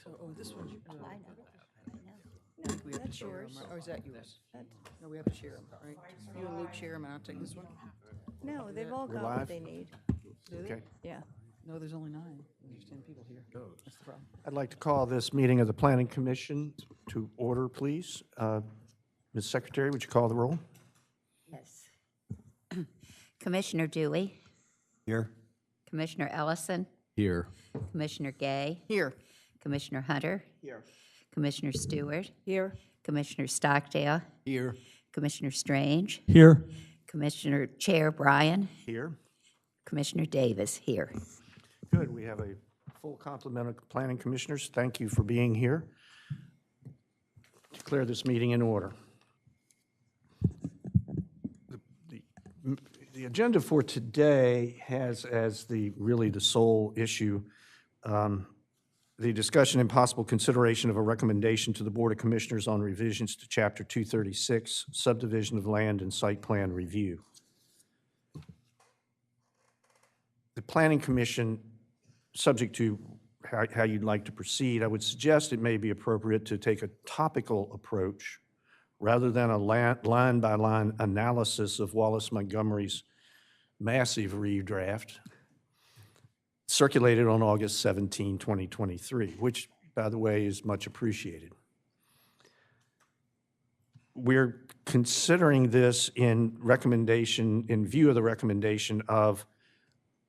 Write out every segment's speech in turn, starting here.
Oh, this one. I know. We have to That's share 'em, yours. right? Oh, is that yours? That's- No, we have to share them, right? You and Luke share them, and I'll take this one. No, they've all We're got live? what they need. Do they? Okay. Yeah. No, there's only 9. There's 10 people here. That's the problem. I'd like to call this meeting of the Planning Commission to order, please. Ms. Secretary, would you call the roll? Yes. Commissioner Dewey, Here. Commissioner Ellison, Here. Commissioner Gay, Here. Commissioner Hunter, Here. Commissioner Stewart, Here. Commissioner Stockdale, Here. Commissioner Strange, Here. Commissioner Chair Bryan, Here. Commissioner Davis here. Good, we have a full complement of planning commissioners. Thank you for being here. Declare this meeting in order. The agenda for today has as really the sole issue, the discussion and possible consideration of a recommendation to the Board of Commissioners on revisions to Chapter 236, subdivision of land and site plan review. The Planning Commission, subject to how you'd like to proceed, I would suggest it may be appropriate to take a topical approach rather than a line-by-line analysis of Wallace Montgomery's massive redraft circulated on August 17, 2023, which, by the way, is much appreciated. We're considering this in view of the recommendation of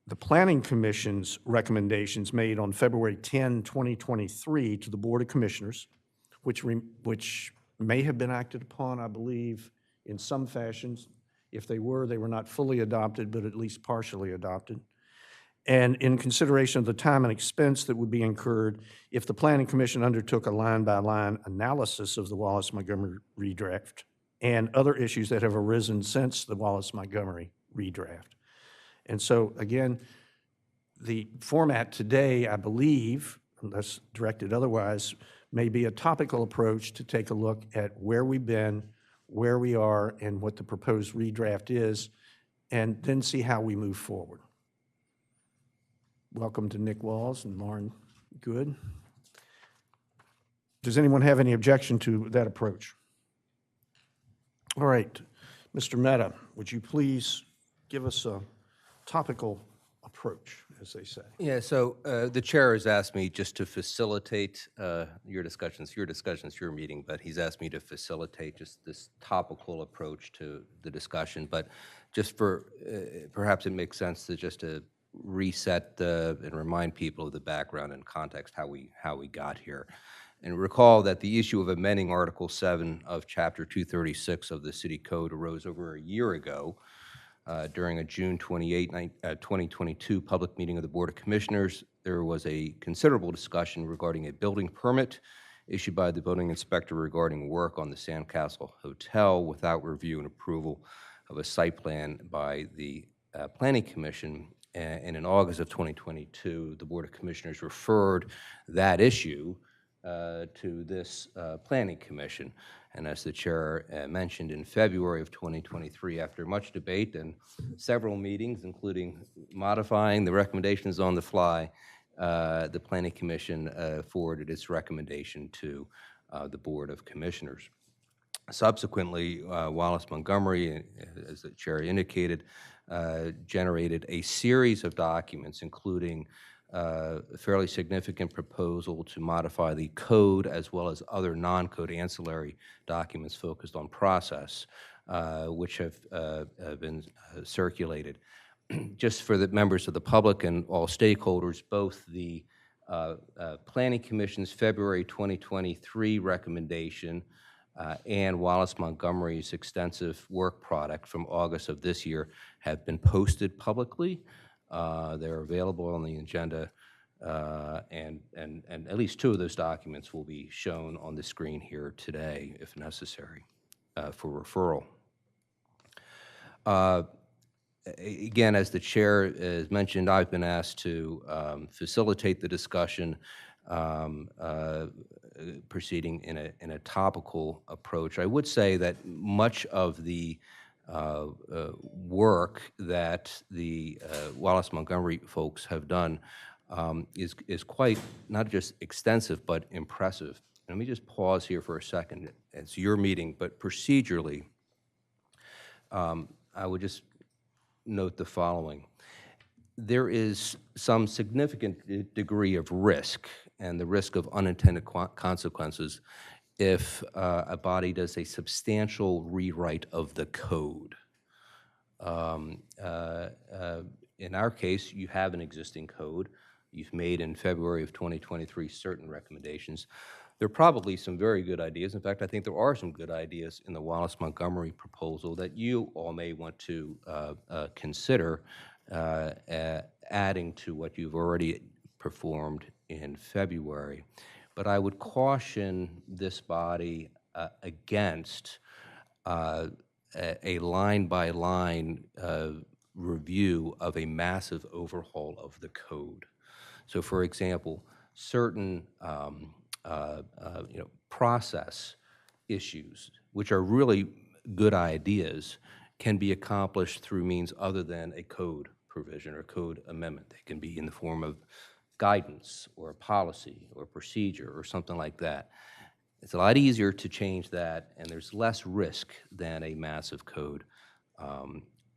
the Planning Commission's recommendations made on February 10, 2023 to the Board of Commissioners, which may have been acted upon, I believe, in some fashions. If they were not fully adopted, but at least partially adopted. And in consideration of the time and expense that would be incurred if the Planning Commission undertook a line-by-line analysis of the Wallace-Montgomery redraft and other issues that have arisen since the Wallace-Montgomery redraft. And so, again, the format today, I believe, unless directed otherwise, may be a topical approach to take a look at where we've been, where we are, and what the proposed redraft is, and then see how we move forward. Welcome to Nick Walls and Lauren Good. Does anyone have any objection to that approach? All right, Mr. Mehta, would you please give us a topical approach, as they say? Yeah, so the chair has asked me just to facilitate your discussions, your meeting, but he's asked me to facilitate just this topical approach to the discussion. But just for, perhaps it makes sense to reset and remind people of the background and context, how we got here. And recall that the issue of amending Article 7 of Chapter 236 of the City Code arose over a year ago during a June 28, 2022 public meeting of the Board of Commissioners. There was a considerable discussion regarding a building permit issued by the building inspector regarding work on the Sandcastle Hotel without review and approval of a site plan by the Planning Commission. And in August of 2022, the Board of Commissioners referred that issue to this Planning Commission. And as the chair mentioned, in February of 2023, after much debate and several meetings, including modifying the recommendations on the fly, the Planning Commission forwarded its recommendation to the Board of Commissioners. Subsequently, Wallace Montgomery, as the chair indicated, generated a series of documents, including a fairly significant proposal to modify the code as well as other non-code ancillary documents focused on process, which have been circulated. Just for the members of the public and all stakeholders, both the Planning Commission's February 2023 recommendation and Wallace Montgomery's extensive work product from August of this year have been posted publicly. They're available on the agenda, and at least 2 of those documents will be shown on the screen here today, if necessary, for referral. Again, as the chair has mentioned, I've been asked to facilitate the discussion, proceeding in a topical approach. I would say that much of the work that the Wallace Montgomery folks have done is quite, not just extensive, but impressive. Let me just pause here for a second. It's your meeting, but procedurally, I would just note the following. There is some significant degree of risk, and the risk of unintended consequences, if a body does a substantial rewrite of the code. In our case, you have an existing code. You've made in February of 2023 certain recommendations. There are probably some very good ideas. In fact, I think there are some good ideas in the Wallace-Montgomery proposal that you all may want to consider adding to what you've already performed in February. But I would caution this body against a line-by-line review of a massive overhaul of the code. So, for example, certain process issues, which are really good ideas, can be accomplished through means other than a code provision or code amendment. They can be in the form of guidance or a policy or a procedure or something like that. It's a lot easier to change that, and there's less risk than a massive code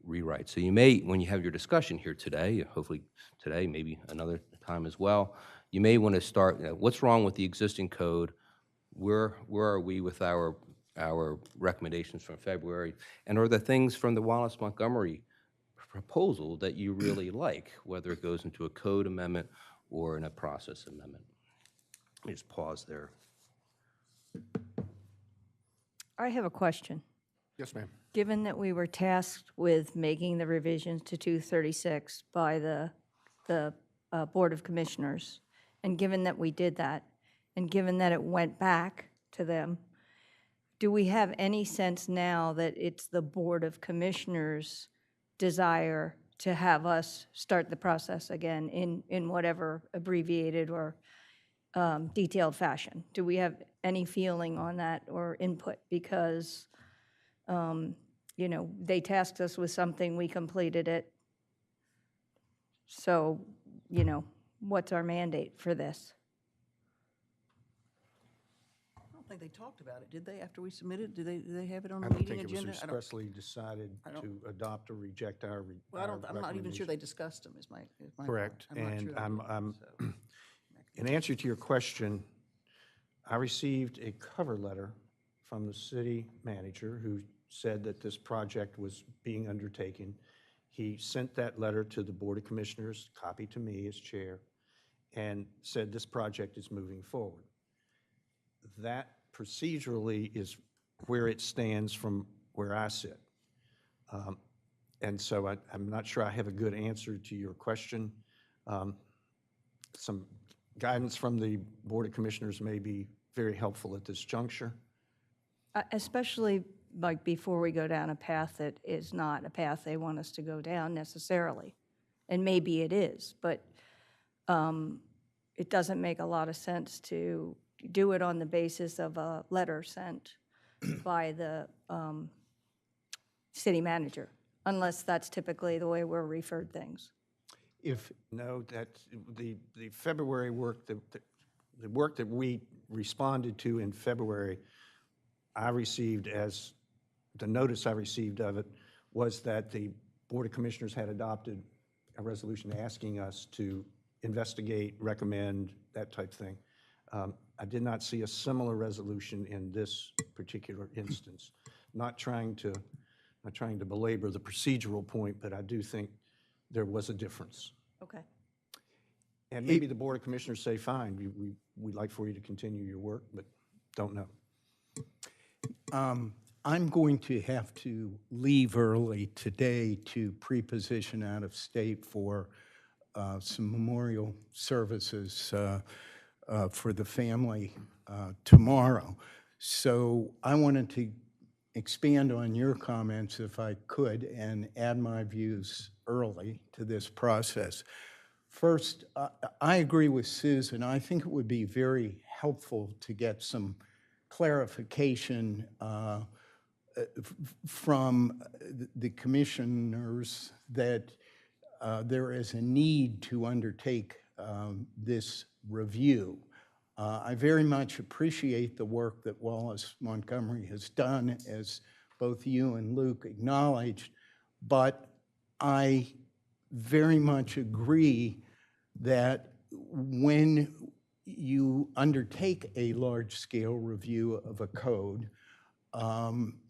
rewrite. So you may, when you have your discussion here today, hopefully today, maybe another time as well, you may want to start, what's wrong with the existing code? Where are we with our recommendations from February? And are there things from the Wallace-Montgomery proposal that you really like, whether it goes into a code amendment or in a process amendment? Let me just pause there. I have a question. Yes, ma'am. Given that we were tasked with making the revisions to 236 by the Board of Commissioners, and given that we did that, and given that it went back to them, do we have any sense now that it's the Board of Commissioners' desire to have us start the process again in whatever abbreviated or detailed fashion? Do we have any feeling on that or input? Because they tasked us with something, we completed it. So, what's our mandate for this? I don't think they talked about it, did they, after we submitted? Do they have it on I the don't meeting think it was agenda? I don't- expressly decided to adopt or reject our Well, I'm not even sure recommendation. they discussed them, is my point. Correct. I'm not And sure they I'm, did, so. in answer to your question, I received a cover letter from the city manager who said that this project was being undertaken. He sent that letter to the Board of Commissioners, copy to me as chair, and said this project is moving forward. That procedurally is where it stands from where I sit. And so I'm not sure I have a good answer to your question. Some guidance from the Board of Commissioners may be very helpful at this juncture. Especially like before we go down a path that is not a path they want us to go down necessarily. And maybe it is, but it doesn't make a lot of sense to do it on the basis of a letter sent by the city manager, unless that's typically the way we're referred things. No, that the February work, the work that we responded to in February, I received as, the notice I received of it was that the Board of Commissioners had adopted a resolution asking us to investigate, recommend, that type thing. I did not see a similar resolution in this particular instance. Not trying to belabor the procedural point, but I do think there was a difference. Okay. And maybe the Board of Commissioners say, fine, we'd like for you to continue your work, but don't know. I'm going to have to leave early today to pre-position out of state for some memorial services for the family tomorrow. So I wanted to expand on your comments if I could and add my views early to this process. First, I agree with Susan. I think it would be very helpful to get some clarification from the commissioners that there is a need to undertake this review. I very much appreciate the work that Wallace Montgomery has done, as both you and Luke acknowledged, but I very much agree that when you undertake a large-scale review of a code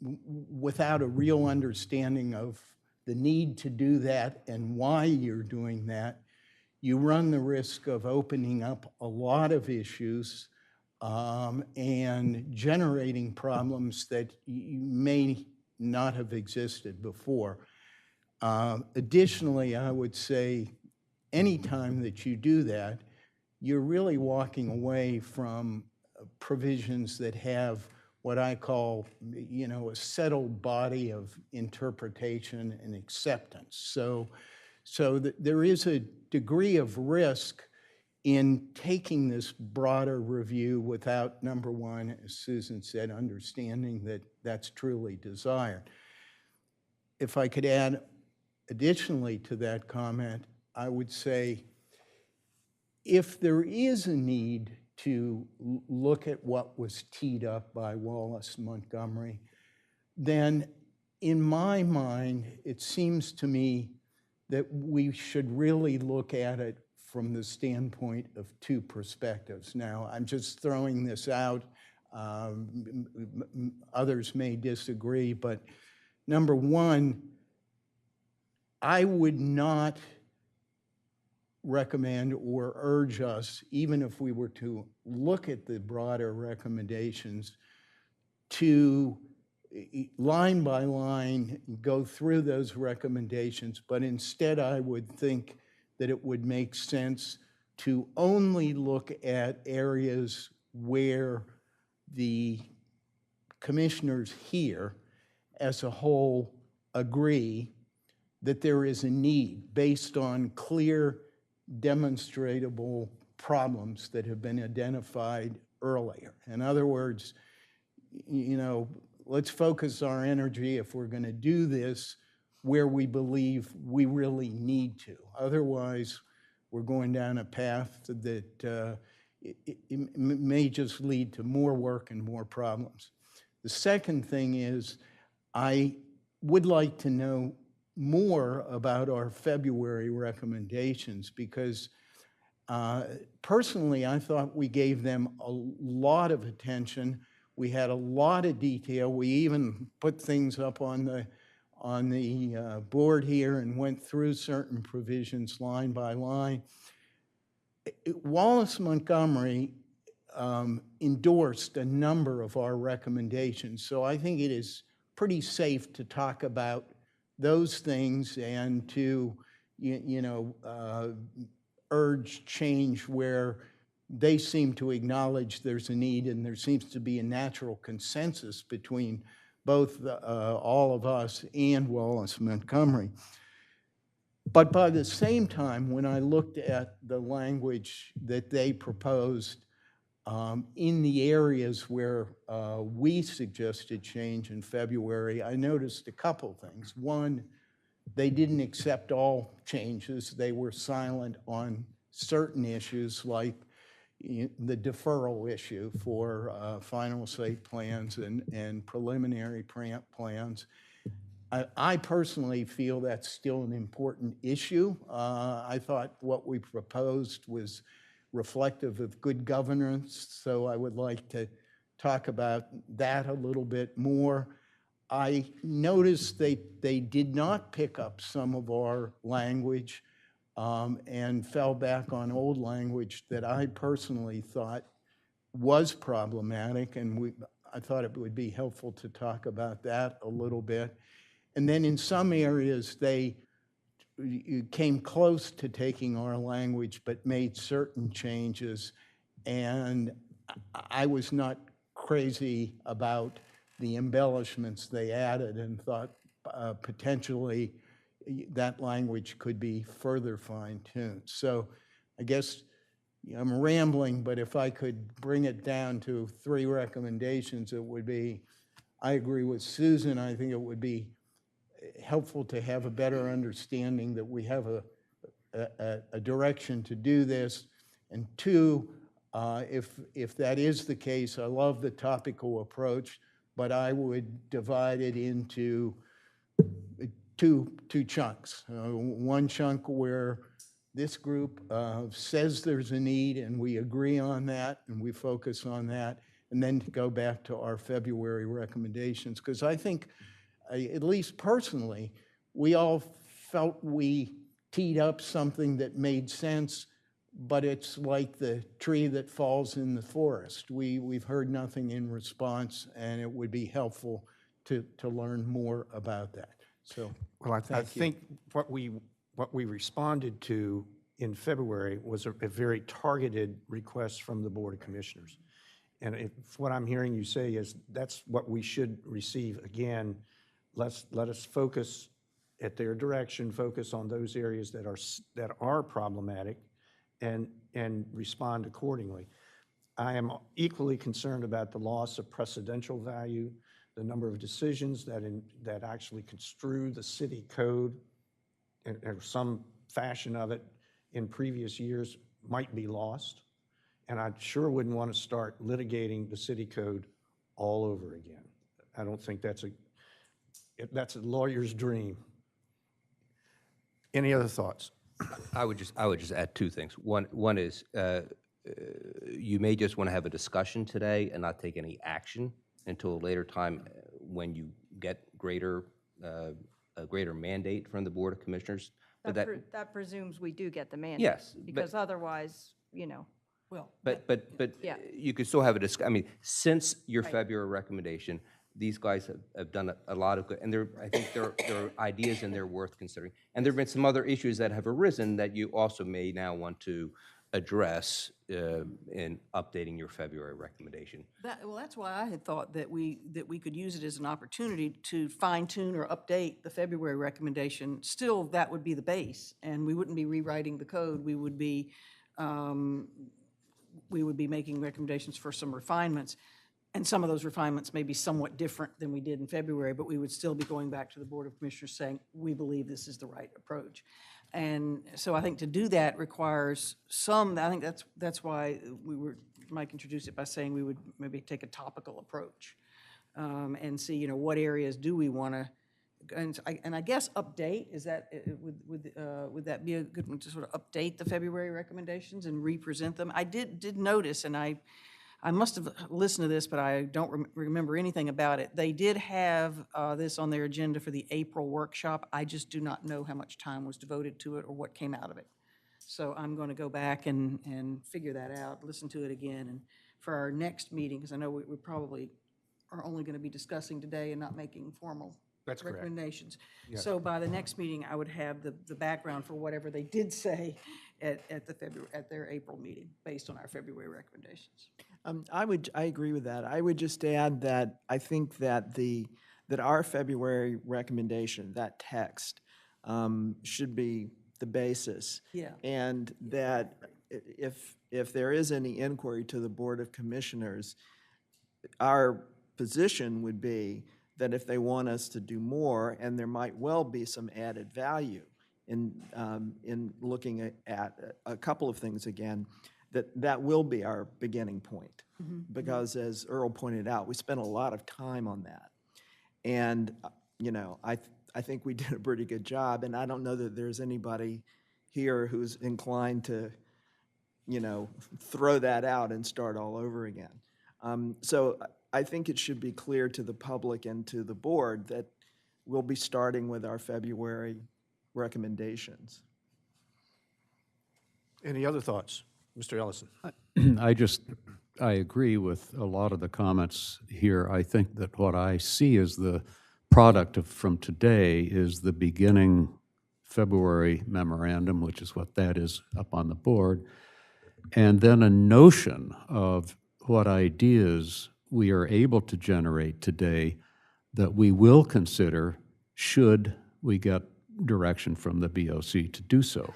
without a real understanding of the need to do that and why you're doing that, you run the risk of opening up a lot of issues and generating problems that may not have existed before. Additionally, I would say anytime that you do that, you're really walking away from provisions that have what I call, a settled body of interpretation and acceptance. So there is a degree of risk in taking this broader review without, number one, as Susan said, understanding that that's truly desired. If I could add additionally to that comment, I would say if there is a need to look at what was teed up by Wallace Montgomery, then in my mind, it seems to me that we should really look at it from the standpoint of two perspectives. Now, I'm just throwing this out. Others may disagree, but number one, I would not recommend or urge us, even if we were to look at the broader recommendations, to line by line go through those recommendations, but instead I would think that it would make sense to only look at areas where the commissioners here as a whole agree that there is a need based on clear, demonstrable problems that have been identified earlier. In other words, let's focus our energy, if we're going to do this, where we believe we really need to. Otherwise, we're going down a path that it may just lead to more work and more problems. The second thing is, I would like to know more about our February recommendations, because personally, I thought we gave them a lot of attention. We had a lot of detail. We even put things up on the board here and went through certain provisions line by line. Wallace Montgomery endorsed a number of our recommendations, so I think it is pretty safe to talk about those things and to urge change where they seem to acknowledge there's a need, and there seems to be a natural consensus between both all of us and Wallace Montgomery. But by the same time, when I looked at the language that they proposed in the areas where we suggested change in February, I noticed a couple things. One, they didn't accept all changes. They were silent on certain issues like the deferral issue for final site plans and preliminary plans. I personally feel that's still an important issue. I thought what we proposed was reflective of good governance, so I would like to talk about that a little bit more. I noticed they did not pick up some of our language and fell back on old language that I personally thought was problematic, and I thought it would be helpful to talk about that a little bit. And then in some areas, they came close to taking our language, but made certain changes, and I was not crazy about the embellishments they added and thought potentially that language could be further fine-tuned. So I guess I'm rambling, but if I could bring it down to 3 recommendations, it would be, I agree with Susan. I think it would be helpful to have a better understanding that we have a a direction to do this. And two, if that is the case, I love the topical approach, but I would divide it into two chunks. One chunk where this group says there's a need and we agree on that and we focus on that, and then to go back to our February recommendations. Because I think, at least personally, we all felt we teed up something that made sense, but it's like the tree that falls in the forest. We've heard nothing in response, and it would be helpful to learn more about that. So, Well, I thank you. think what we responded to in February was a very targeted request from the Board of Commissioners. And if what I'm hearing you say is that's what we should receive again, let us focus at their direction, focus on those areas that are problematic, and respond accordingly. I am equally concerned about the loss of precedential value, the number of decisions that actually construe the city code, and some fashion of it in previous years might be lost. And I sure wouldn't want to start litigating the city code all over again. I don't think that's a lawyer's dream. Any other thoughts? I would just add two things. One is you may just want to have a discussion today and not take any action until a later time when you get a greater mandate from the Board of Commissioners. But That presumes we do get the mandate. Yes, Because otherwise, Well, But Yeah. you could still have a discussion. I mean, since your February recommendation, these guys have done a lot of good, and I think there are ideas in there worth considering. And there have been some other issues that have arisen that you also may now want to address in updating your February recommendation. that's why I had thought that we could use it as an opportunity to fine tune or update the February recommendation. Still, that would be the base, and we wouldn't be rewriting the code. We would be making recommendations for some refinements. And some of those refinements may be somewhat different than we did in February, but we would still be going back to the Board of Commissioners saying, we believe this is the right approach. And so I think to do that requires I think that's why Mike introduced it by saying we would maybe take a topical approach and see, what areas do we want to, and I guess update, is that, would that be a good one to sort of update the February recommendations and re-present them? I did notice, and I must have listened to this, but I don't remember anything about it. They did have this on their agenda for the April workshop. I just do not know how much time was devoted to it or what came out of it. So I'm going to go back and figure that out, listen to it again, and for our next meeting, because I know we probably are only going to be discussing today and not making formal That's correct. recommendations. So by the next meeting, I would have the background for whatever they did say at their April meeting, based on our February recommendations. I agree with that. I would just add that I think that our February recommendation, that text, should be the basis. Yeah. And that if there is any inquiry to the Board of Commissioners, our position would be that if they want us to do more, and there might well be some added value in looking at a couple of things again, that will be our beginning point. Because as Earl pointed out, we spent a lot of time on that. And, I think we did a pretty good job, and I don't know that there's anybody here who's inclined to, throw that out and start all over again. So I think it should be clear to the public and to the board that we'll be starting with our February recommendations. Any other thoughts? Mr. Ellison? I agree with a lot of the comments here. I think that what I see as the product from today is the beginning February memorandum, which is what that is up on the board, and then a notion of what ideas we are able to generate today that we will consider should we get direction from the BOC to do so.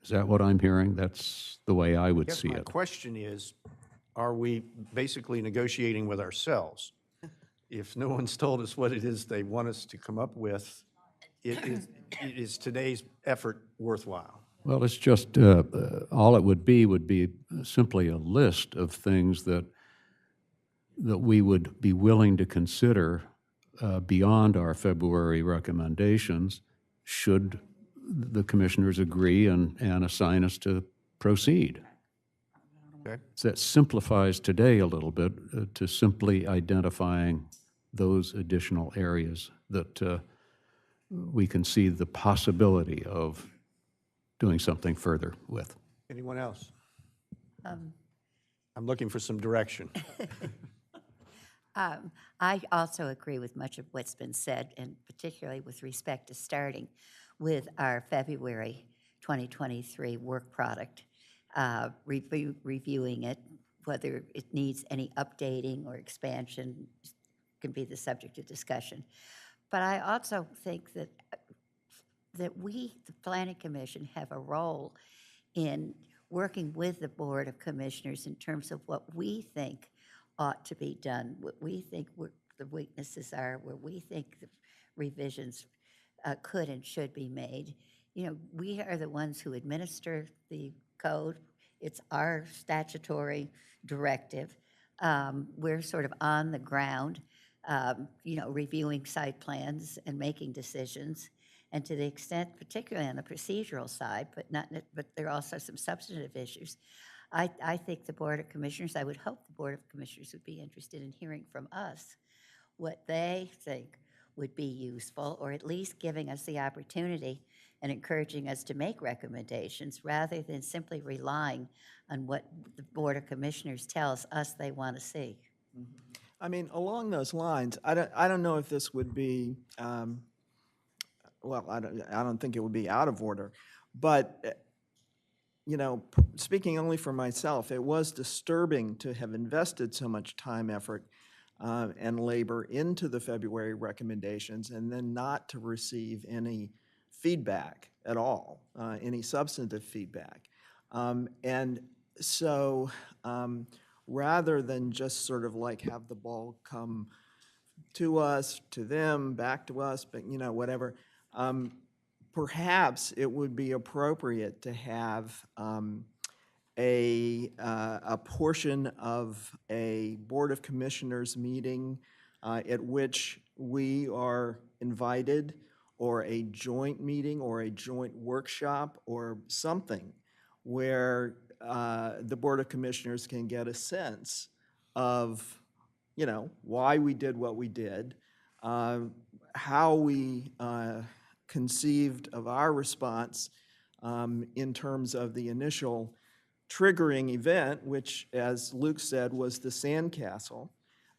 Is that what I'm hearing? That's the way I would Yes, see my it. question is, are we basically negotiating with ourselves? If no one's told us what it is they want us to come up with, is today's effort worthwhile? Well, it's just, all it would be simply a list of things that we would be willing to consider beyond our February recommendations, should the commissioners agree and assign us to proceed. Okay. So that simplifies today a little bit to simply identifying those additional areas that we can see the possibility of doing something further with. Anyone else? I'm looking for some direction. I also agree with much of what's been said, and particularly with respect to starting with our February 2023 work product, reviewing it, whether it needs any updating or expansion can be the subject of discussion. But I also think that we, the Planning Commission, have a role in working with the Board of Commissioners in terms of what we think ought to be done, what we think the weaknesses are, where we think the revisions could and should be made. You know, we are the ones who administer the code. It's our statutory directive. We're sort of on the ground, you know, reviewing site plans and making decisions. And to the extent, particularly on the procedural side, but there are also some substantive issues, I think the Board of Commissioners, I would hope the Board of Commissioners would be interested in hearing from us what they think would be useful, or at least giving us the opportunity and encouraging us to make recommendations rather than simply relying on what the Board of Commissioners tells us they want to see. I mean, along those lines, I don't know if this would be, well, I don't think it would be out of order, but, you know, speaking only for myself, it was disturbing to have invested so much time, effort, and labor into the February recommendations and then not to receive any feedback at all, any substantive feedback. And so rather than just sort of like have the ball come to us, to them, back to us, but you know, whatever, perhaps it would be appropriate to have a portion of a Board of Commissioners meeting at which we are invited, or a joint meeting or a joint workshop or something where the Board of Commissioners can get a sense of, you know, why we did what we did, how we conceived of our response in terms of the initial triggering event, which, as Luke said, was the sandcastle,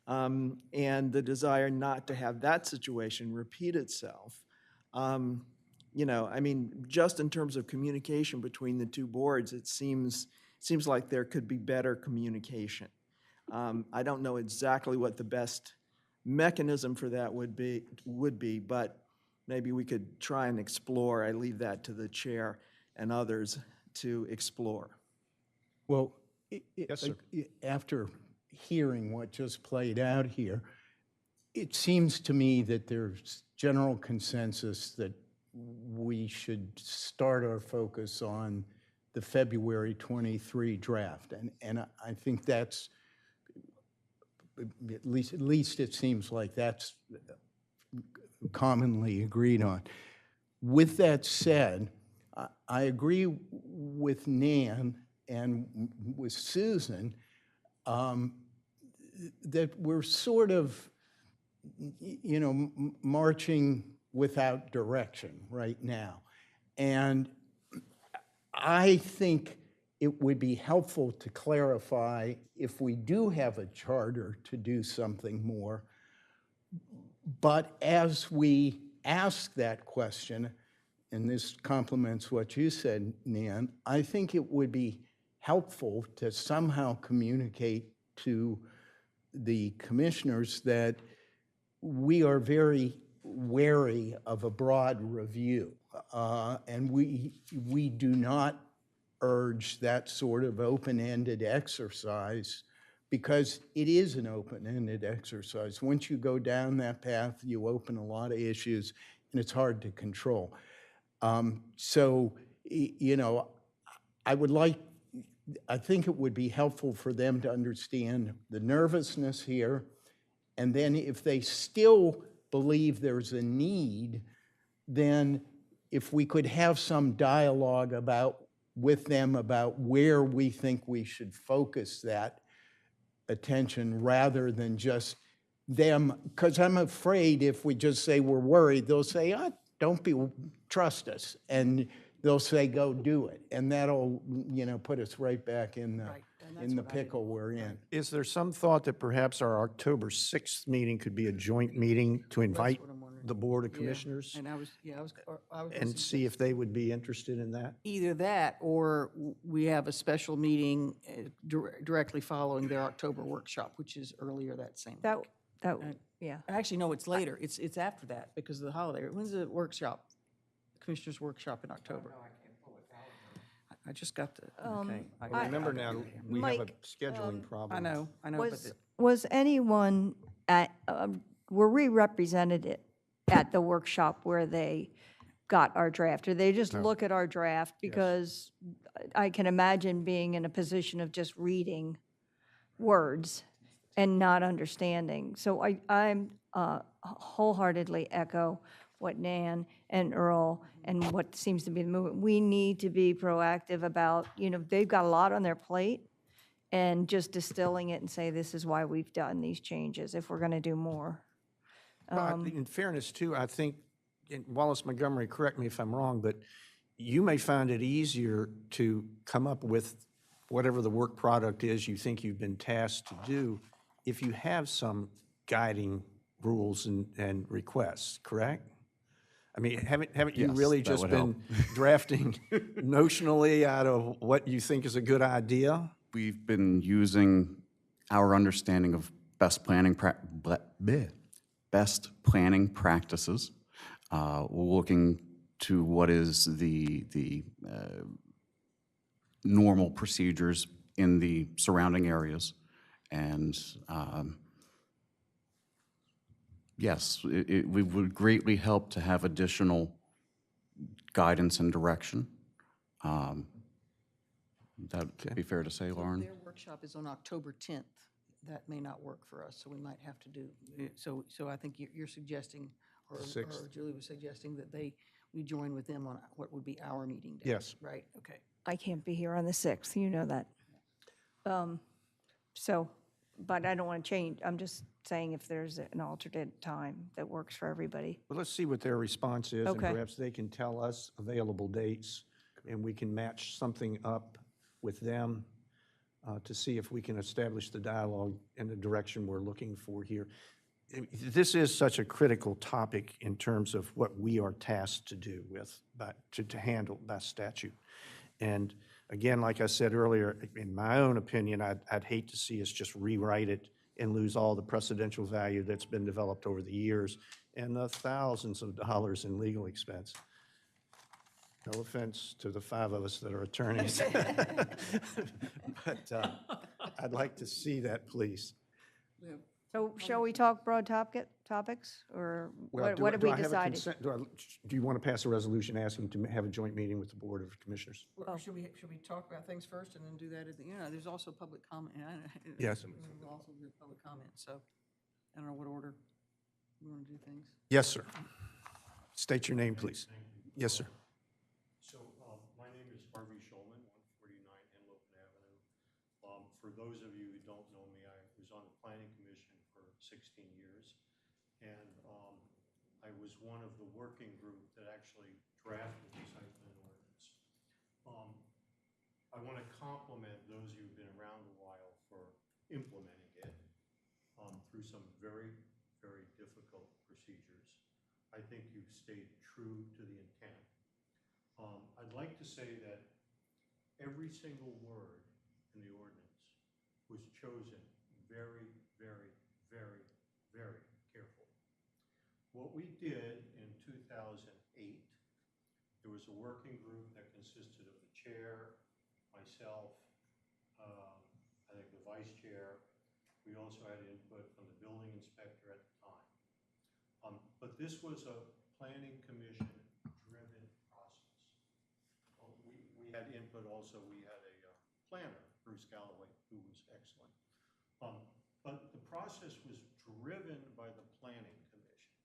and the desire not to have that situation repeat itself. You know, I mean, just in terms of communication between the two boards, it seems like there could be better communication. I don't know exactly what the best mechanism for that would be, but maybe we could try and explore. I leave that to the chair and others to explore. Well, Yes, sir. after hearing what just played out here, it seems to me that there's general consensus that we should start our focus on the February 23 draft. And I think that's, at least it seems like that's commonly agreed on. With that said, I agree with Nan and with Susan that we're sort of, you know, marching without direction right now. And I think it would be helpful to clarify, if we do have a charter, to do something more. But as we ask that question, and this complements what you said, Nan, I think it would be helpful to somehow communicate to the commissioners that we are very wary of a broad review, and we do not urge that sort of open-ended exercise, because it is an open-ended exercise. Once you go down that path, you open a lot of issues, and it's hard to control. So you know, I would like, I think it would be helpful for them to understand the nervousness here. And then if they still believe there's a need, then if we could have some dialogue with them about where we think we should focus that attention rather than just them, because I'm afraid if we just say we're worried, they'll say, trust us. And they'll say, go do it. And that'll, put us right back in Right, and that's in the what I didn't pickle we're in. Is there some thought that perhaps our October 6th meeting could be a joint meeting to invite what I'm wondering. the Board of Yeah, Commissioners And I was and gonna see if they would be interested in that? either that, or we have a special meeting directly following their October workshop, which is earlier that same week. Yeah. Actually, no, it's later. It's after that because of the holiday. When's the workshop? Commissioners' workshop in October? I just got the, okay. I remember now, we have a Mike, scheduling problem. I know, but Was anyone were we represented at the workshop where they got our draft? Or they just look at our draft? Because I can imagine being in a position of just reading words and not understanding. So I'm wholeheartedly echo what Nan and Earl and what seems to be the movement. We need to be proactive about, they've got a lot on their plate, and just distilling it and say, this is why we've done these changes, if we're going to do more. Well, in fairness, too, I think, and Wallace Montgomery, correct me if I'm wrong, but you may find it easier to come up with whatever the work product is you think you've been tasked to do if you have some guiding rules and requests, correct? I mean, haven't you Yes, really that just would been drafting notionally out of what you think is a good idea? We've been using our understanding of best planning practices, looking to what is the normal procedures in the surrounding areas, and yes, we would greatly help to have additional guidance and direction. That'd be fair to say, Lauren? their workshop is on October 10th. That may not work for us, so we might have to do, so I think you're suggesting, or Julie was suggesting that we join with them on what would be our meeting date. Yes. Right, okay. I can't be here on the 6th, you know that. But I don't want to change. I'm just saying if there's an alternate time that works for everybody. Well, let's see what their response is, and Okay. perhaps they can tell us available dates, and we can match something up with them to see if we can establish the dialogue in the direction we're looking for here. This is such a critical topic in terms of what we are tasked to do with, to handle by statute. And again, like I said earlier, in my own opinion, I'd hate to see us just rewrite it and lose all the precedential value that's been developed over the years and the thousands of dollars in legal expense. No offense to the 5 of us that are attorneys. But I'd like to see that, please. So shall we talk broad topics, or Well, what have we I have a decided? consent- Do you want to pass a resolution asking to have a joint meeting with the Board of Commissioners? Or should we talk about things first and then do that at the, there's also public comment. Yes. There's also the public comment, so I don't know what order you want to do things. Yes, sir. State your name, please. Yes, sir. So my name is Harvey Schulman, 149 Henlopen Avenue. For those of you who don't know me, I was on the Planning Commission for 16 years, and I was one of the working group that actually drafted the site plan ordinance. I want to compliment those of you who've been around a while for implementing it through some very, very difficult procedures. I think you've stayed true to the intent. I'd like to say that every single word in the ordinance was chosen very, very, very, very carefully. What we did in 2008, there was a working group that consisted of the chair, myself, I think the vice chair. We also had input from the building inspector at the time. But this was a planning commission driven process. had input also, we had a planner, Bruce Galloway, who was excellent. But the process was driven by the Planning Commission.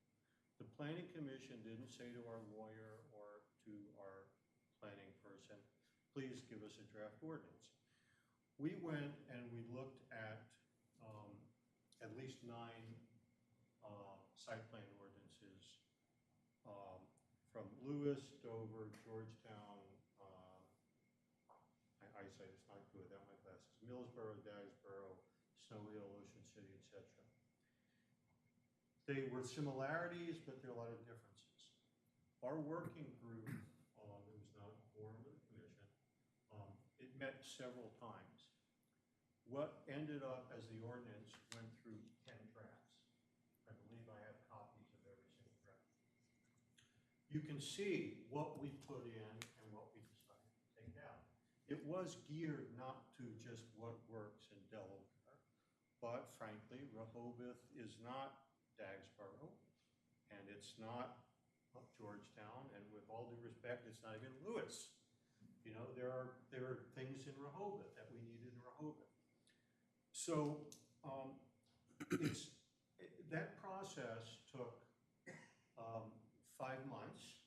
The Planning Commission didn't say to our lawyer or to our planning person, please give us a draft ordinance. We went and we looked at least 9 site plan ordinances from Lewis, Dover, Georgetown, my eyesight is not good without my glasses, Millsboro, Dagsboro, Snow Hill, Ocean City, etc. They were similarities, but there are a lot of differences. Our working group, it was not formed of the commission, it met several times. What ended up as the ordinance went through 10 drafts. I believe I have copies of every single draft. You can see what we put in and what we decided to take out. It was geared not to just what works in Delaware, but frankly, Rehoboth is not Dagsboro, and it's not Georgetown, and with all due respect, it's not even Lewis. You know, there are things in Rehoboth that we need in Rehoboth. So that process took 5 months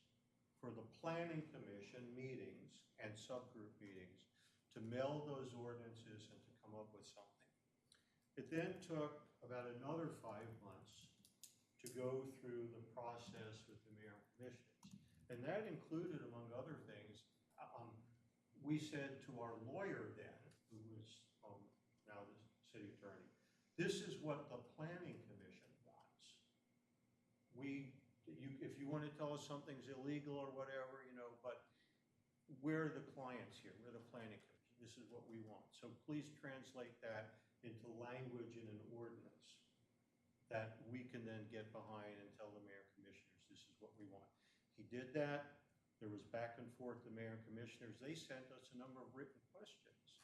for the Planning Commission meetings and subgroup meetings to meld those ordinances and to come up with something. It then took about another 5 months to go through the process with the mayor and commissioners. And that included, among other things, we said to our lawyer then, who was now the city attorney, this is what the Planning Commission wants. If you want to tell us something's illegal or whatever, you know, but we're the clients here, we're the Planning Commission, this is what we want. So please translate that into language in an ordinance that we can then get behind and tell the mayor and commissioners, this is what we want. He did that. There was back and forth, the mayor and commissioners. They sent us a number of written questions,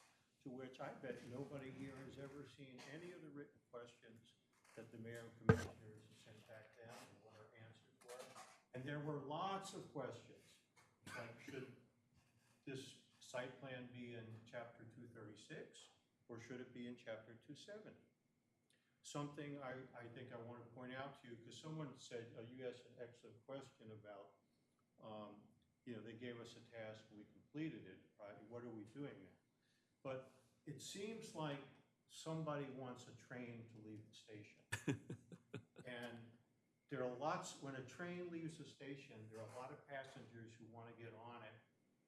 to which I bet nobody here has ever seen any of the written questions that the mayor and commissioners sent back down and what our answers were. And there were lots of questions, like should this site plan be in chapter 236 or should it be in chapter 270? Something I think I want to point out to you, because someone said, you asked an excellent question about, you know, they gave us a task and we completed it, right? What are we doing now? But it seems like somebody wants a train to leave the station. And there are lots, when a train leaves the station, there are a lot of passengers who want to get on it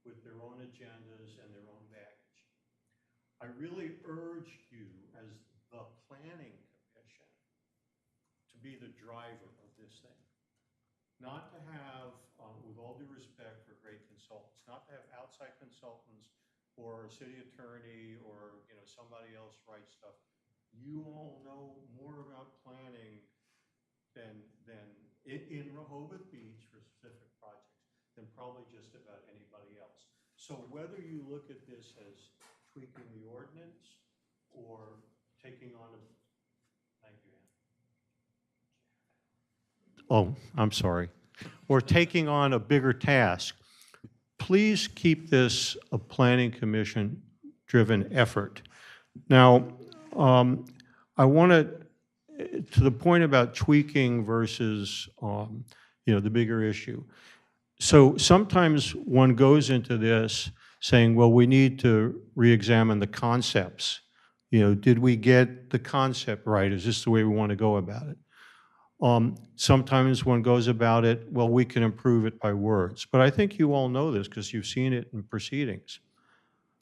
with their own agendas and their own baggage. I really urge you as the Planning Commission to be the driver of this thing. Not to have, with all due respect for great consultants, not to have outside consultants or a city attorney or, you know, somebody else write stuff. You all know more about planning than in Rehoboth Beach for specific projects than probably just about anybody else. So whether you look at this as tweaking the ordinance or taking on a, thank you, Ann. Oh, I'm sorry. Or taking on a bigger task. Please keep this a Planning Commission driven effort. Now, I want to the point about tweaking versus, you know, the bigger issue. So sometimes one goes into this saying, well, we need to re-examine the concepts. You know, did we get the concept right? Is this the way we want to go about it? Sometimes one goes about it, well, we can improve it by words. But I think you all know this because you've seen it in proceedings.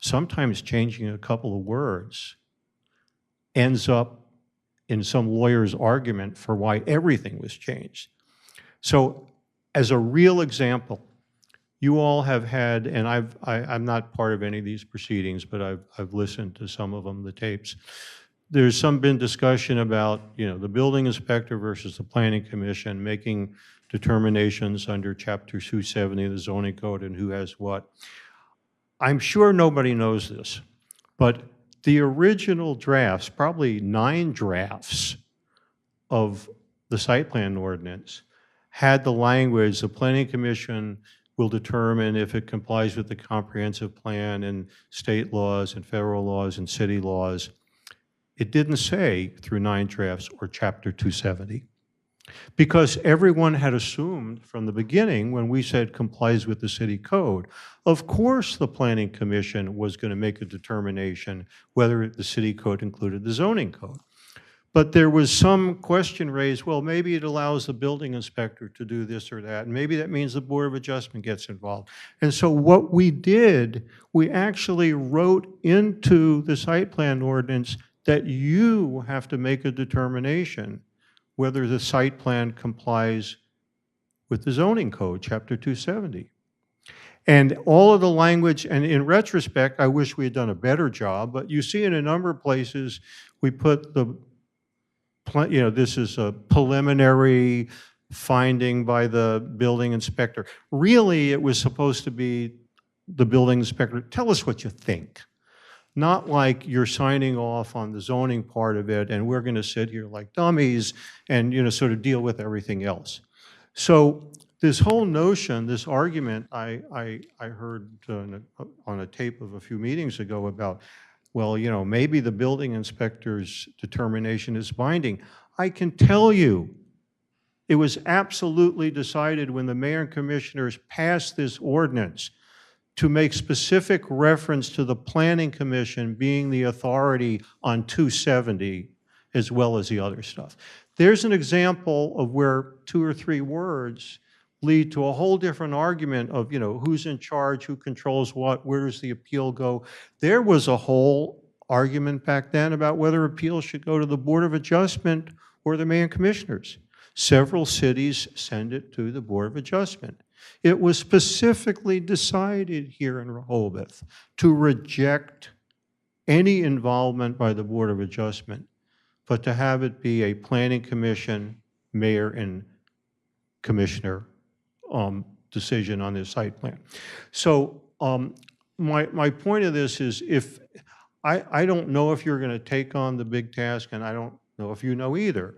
Sometimes changing a couple of words ends up in some lawyer's argument for why everything was changed. So as a real example, you all have had, and I'm not part of any of these proceedings, but I've listened to some of them, the tapes. There's been discussion about, you know, the building inspector versus the Planning Commission making determinations under Chapter 270 of the zoning code and who has what. I'm sure nobody knows this, but the original drafts, probably 9 drafts of the site plan ordinance, had the language, the Planning Commission will determine if it complies with the comprehensive plan and state laws and federal laws and city laws. It didn't say through 9 drafts or Chapter 270. Because everyone had assumed from the beginning, when we said complies with the city code, of course the Planning Commission was going to make a determination whether the city code included the zoning code. But there was some question raised, well, maybe it allows the building inspector to do this or that, and maybe that means the Board of Adjustment gets involved. And so what we did, we actually wrote into the site plan ordinance that you have to make a determination whether the site plan complies with the zoning code, Chapter 270. And all of the language, and in retrospect, I wish we had done a better job, but you see in a number of places, we put the, this is a preliminary finding by the building inspector. Really, it was supposed to be the building inspector, tell us what you think. Not like you're signing off on the zoning part of it and we're going to sit here like dummies and sort of deal with everything else. So this whole notion, this argument I heard on a tape of a few meetings ago about, well, maybe the building inspector's determination is binding. I can tell you it was absolutely decided when the mayor and commissioners passed this ordinance to make specific reference to the Planning Commission being the authority on 270 as well as the other stuff. There's an example of where 2 or 3 words lead to a whole different argument of, who's in charge, who controls what, where does the appeal go. There was a whole argument back then about whether appeals should go to the Board of Adjustment or the mayor and commissioners. Several cities send it to the Board of Adjustment. It was specifically decided here in Rehoboth to reject any involvement by the Board of Adjustment, but to have it be a Planning Commission, mayor, and commissioner decision on this site plan. So my point of this is, if I don't know if you're going to take on the big task, and I don't know if you know either,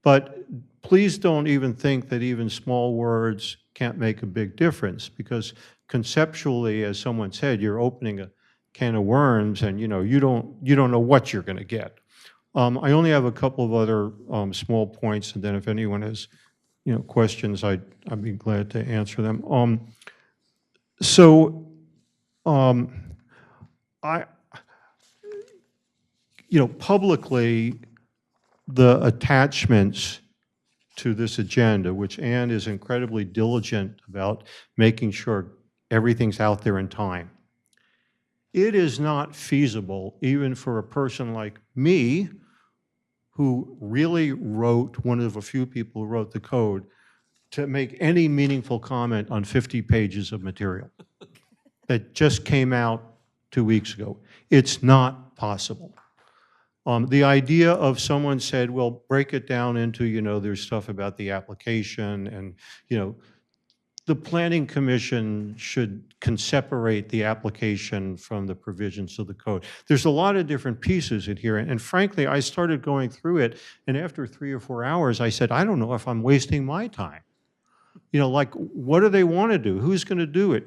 but please don't even think that even small words can't make a big difference, because conceptually, as someone said, you're opening a can of worms, and you don't know what you're going to get. I only have a couple of other small points, and then if anyone has questions, I'd be glad to answer them. Publicly, the attachments to this agenda, which Ann is incredibly diligent about making sure everything's out there in time. It is not feasible, even for a person like me, who really wrote, one of a few people who wrote the code, to make any meaningful comment on 50 pages of material that just came out 2 weeks ago. It's not possible. The idea of someone said, well, break it down into, there's stuff about the application, and, the Planning Commission can separate the application from the provisions of the code. There's a lot of different pieces in here, and frankly, I started going through it, and after 3 or 4 hours, I said, I don't know if I'm wasting my time. Like, what do they want to do? Who's going to do it?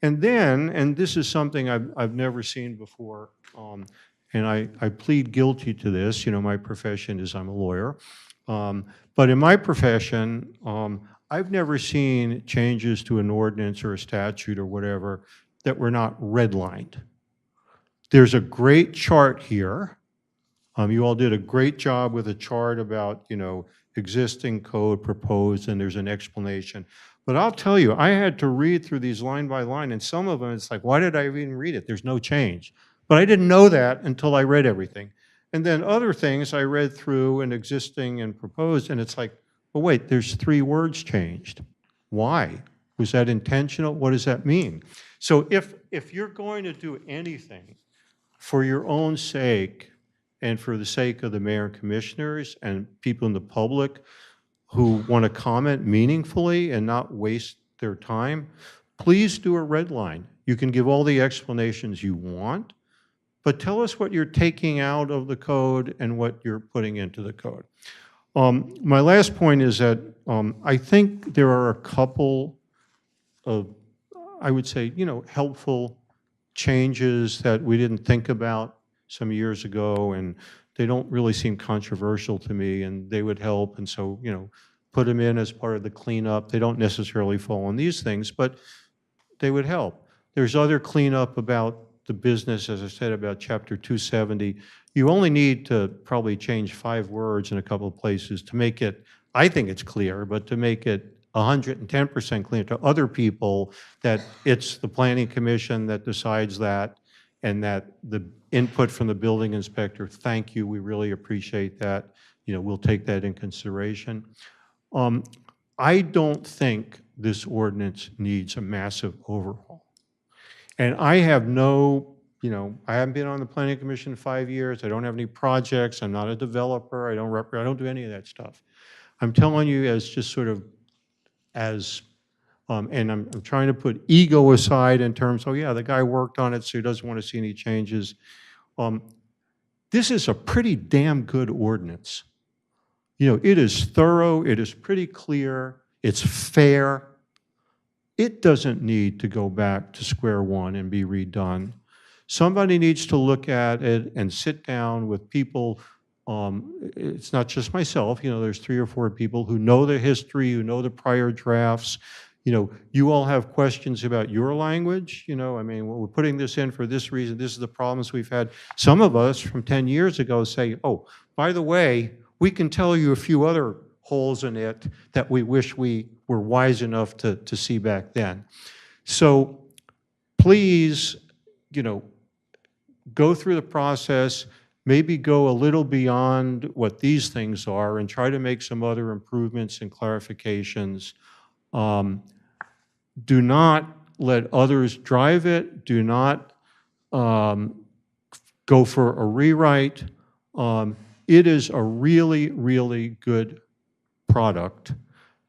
And then, and this is something I've never seen before, and I plead guilty to this. My profession is I'm a lawyer. But in my profession, I've never seen changes to an ordinance or a statute or whatever that were not redlined. There's a great chart here. You all did a great job with a chart about, existing code proposed, and there's an explanation. But I'll tell you, I had to read through these line by line, and some of them, it's like, why did I even read it? There's no change. But I didn't know that until I read everything. And then other things I read through and existing and proposed, and it's like, well, wait, there's 3 words changed. Why? Was that intentional? What does that mean? So if you're going to do anything for your own sake and for the sake of the mayor and commissioners and people in the public who want to comment meaningfully and not waste their time, please do a red line. You can give all the explanations you want, but tell us what you're taking out of the code and what you're putting into the code. My last point is that I think there are a couple of I would say, helpful changes that we didn't think about some years ago, and they don't really seem controversial to me, and they would help, and so, put them in as part of the cleanup. They don't necessarily fall on these things, but they would help. There's other cleanup about the business, as I said, about Chapter 270. You only need to probably change 5 words in a couple of places to make it, I think it's clear, but to make it 110% clear to other people that it's the Planning Commission that decides that, and that the input from the building inspector, thank you, we really appreciate that. We'll take that in consideration. I don't think this ordinance needs a massive overhaul. And I have no, I haven't been on the Planning Commission in 5 years. I don't have any projects. I'm not a developer. I don't do any of that stuff. I'm telling you as just sort of and I'm trying to put ego aside in terms, oh yeah, the guy worked on it, so he doesn't want to see any changes. This is a pretty damn good ordinance. It is thorough, it is pretty clear, it's fair. It doesn't need to go back to square one and be redone. Somebody needs to look at it and sit down with people. It's not just myself, there's 3 or 4 people who know the history, who know the prior drafts. You all have questions about your language. I mean, well, we're putting this in for this reason. This is the problems we've had. Some of us from 10 years ago say, oh, by the way, we can tell you a few other holes in it that we wish we were wise enough to see back then. So please, go through the process, maybe go a little beyond what these things are and try to make some other improvements and clarifications. Do not let others drive it. Do not go for a rewrite. It is a really, really good product.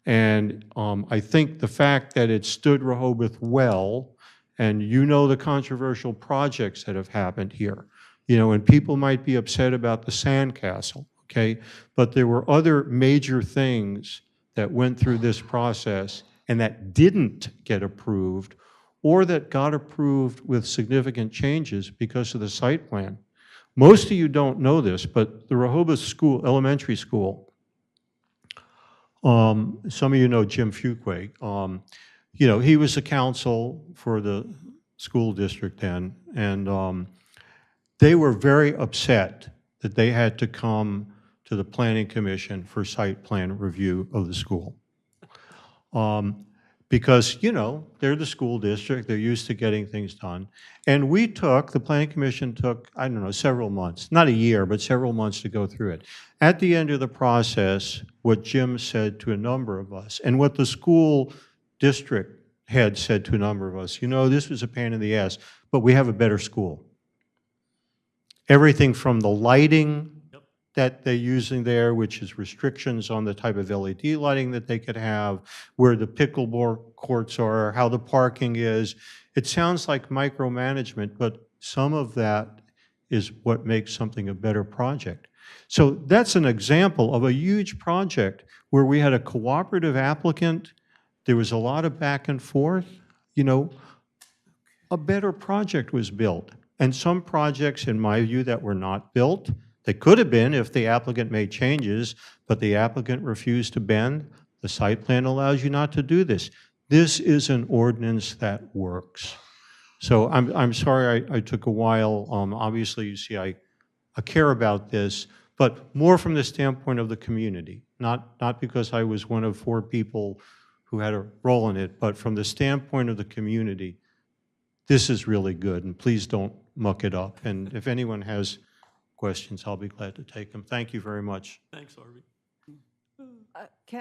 And I think the fact that it stood Rehoboth well, and the controversial projects that have happened here, and people might be upset about the sandcastle, okay? But there were other major things that went through this process and that didn't get approved, or that got approved with significant changes because of the site plan. Most of you don't know this, but the Rehoboth School, elementary school, some of you know Jim Fuquay. He was the counsel for the school district then, and they were very upset that they had to come to the Planning Commission for site plan review of the school. Because, they're the school district, they're used to getting things done. And the Planning Commission took, I don't know, several months, not a year, but several months to go through it. At the end of the process, what Jim said to a number of us, and what the school district head said to a number of us, this was a pain in the ass, but we have a better school. Everything from the lighting that they're using there, which is restrictions on the type of LED lighting that they could have, where the pickleball courts are, how the parking is. It sounds like micromanagement, but some of that is what makes something a better project. So that's an example of a huge project where we had a cooperative applicant. There was a lot of back and forth. A better project was built. And some projects, in my view, that were not built, they could have been if the applicant made changes, but the applicant refused to bend. The site plan allows you not to do this. This is an ordinance that works. So I'm sorry I took a while. Obviously, you see, I care about this, but more from the standpoint of the community, not because I was one of 4 people who had a role in it, but from the standpoint of the community, this is really good, and please don't muck it up. And if anyone has questions, I'll be glad to take them. Thank you very much. Thanks, Harvey.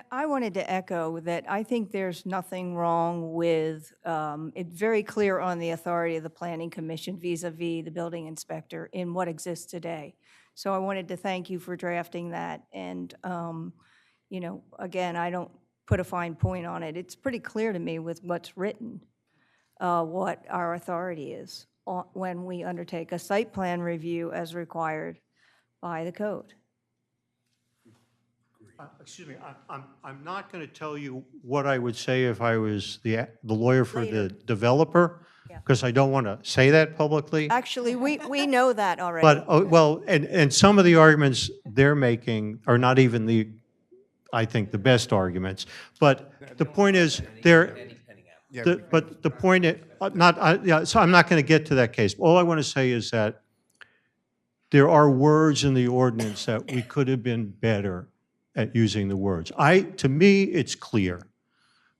I wanted to echo that I think there's nothing wrong with, it's very clear on the authority of the Planning Commission vis-a-vis the building inspector in what exists today. So I wanted to thank you for drafting that. And, again, I don't put a fine point on it. It's pretty clear to me with what's written, what our authority is when we undertake a site plan review as required by the code. Excuse me, I'm not going to tell you what I would say if I was the lawyer for the developer, because I don't want to say that publicly. Actually, we know that already. But, well, and some of the arguments they're making are not even I think, the best arguments. But the point is, but the point, so I'm not going to get to that case. All I want to say is that there are words in the ordinance that we could have been better at using the words. To me, it's clear.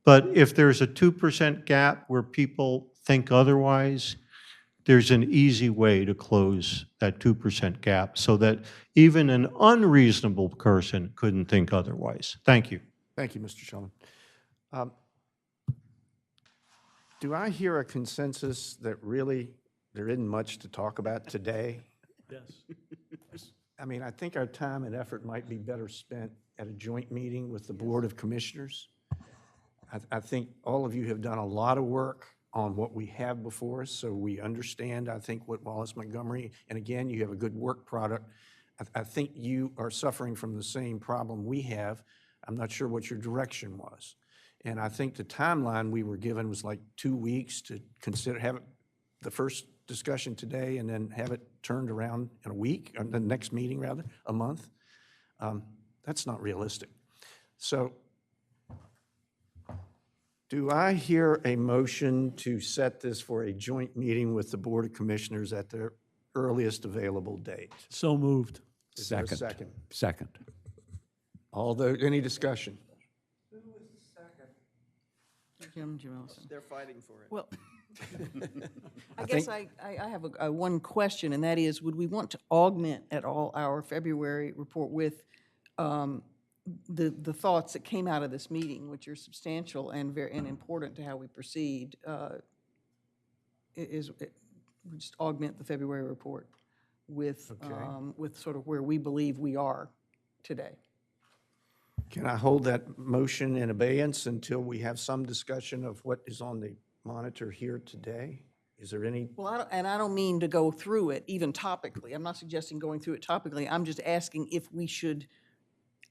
But if there's a 2% gap where people think otherwise, there's an easy way to close that 2% gap so that even an unreasonable person couldn't think otherwise. Thank you. Thank you, Mr. Shulman. Do I hear a consensus that really there isn't much to talk about today? Yes. I mean, I think our time and effort might be better spent at a joint meeting with the Board of Commissioners. I think all of you have done a lot of work on what we have before us, so we understand, I think, what Wallace Montgomery, and again, you have a good work product. I think you are suffering from the same problem we have. I'm not sure what your direction was. And I think the timeline we were given was like 2 weeks to consider, have the first discussion today and then have it turned around in a week, or the next meeting rather, a month. That's not realistic. So do I hear a motion to set this for a joint meeting with the Board of Commissioners at their earliest available date? So moved. Is there a second? Second. Any discussion? Jim Ellison. They're fighting for it. Well, I guess I have one question, and that is, would we want to augment at all our February report with the thoughts that came out of this meeting, which are substantial and very important to how we proceed? We just augment the February report with sort of where we believe we are today. Can I hold that motion in abeyance until we have some discussion of what is on the monitor here today? Is there any? Well, I don't mean to go through it even topically. I'm not suggesting going through it topically. I'm just asking if we should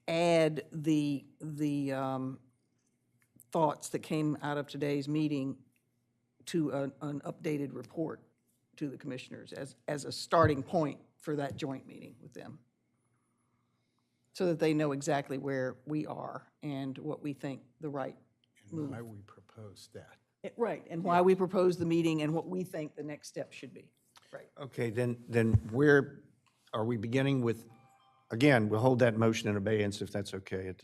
add the thoughts that came out of today's meeting to an updated report to the commissioners as a starting point for that joint meeting with them, so that they know exactly where we are and what we think the right move. Why we proposed that. Right, and why we propose the meeting and what we think the next step should be. Right. Okay, then where are we beginning with? Again, we'll hold that motion in abeyance if that's okay at